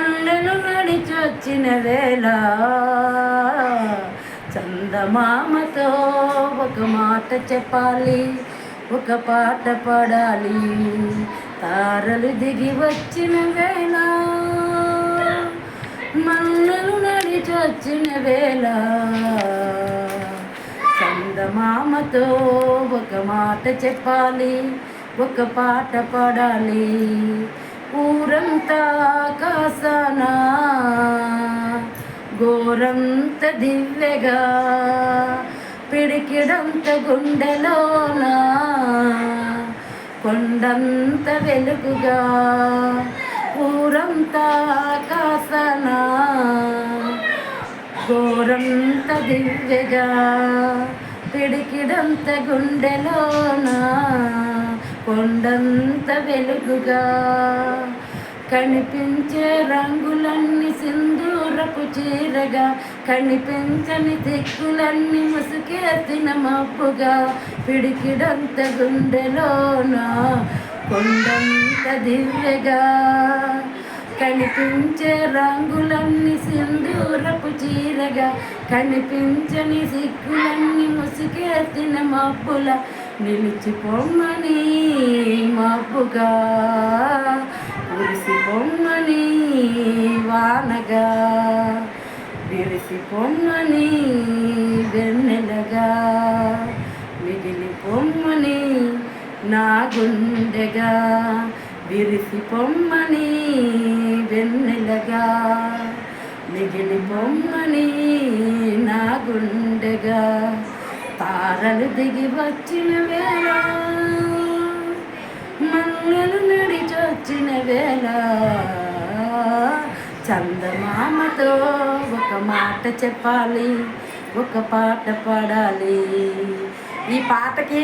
మల్లెలు నడిచొచ్చిన వేళ చందమామతో ఒక మాట చెప్పాలి, ఒక పాట పాడాలి. తారలు దిగి వచ్చిన వేళ, మల్లెలు నడిచొచ్చిన వేళ చందమామతో ఒక మాట చెప్పాలి, ఒక పాట పాడాలి. ఊరంతా ఆకాశాన గోరంత దివ్యగా, పిడికిడంత గుండెలోన కొండంత వెలుగుగా. ఊరంతా ఆకాశాన గోరంత దివ్యగా, పిడికిడంత గుండెలోన కొండంత వెలుగుగా. కనిపించే రంగులన్నీ సింధూరపు చీరగా, కనిపించని దిక్కులన్నీ ముసుకేసిన మబ్బుగా. పిడికిడంత గుండెలోన కొండంత దివ్యగా, కనిపించే రంగులన్నీ సింధూరపు చీరగా, కనిపించని సిగ్గులన్నీ ముసుకేసిన మబ్బుల. నిలిచిపోమ్మని మబ్బుగా, కురిసిపోమ్మని వానగా, విరిసిపోమ్మని వెన్నెలగా, మిగిలిపోమ్మని నా గుండెగా. విరిసిపోమ్మని వెన్నెలగా, మిగిలిపోమ్మని నా గుండెగా. తారలు దిగి వచ్చిన వేళ, మల్లెలు నడిచొచ్చిన వేళ చందమామతో ఒక మాట చెప్పాలి, ఒక పాట పాడాలి. ఈ పాటకి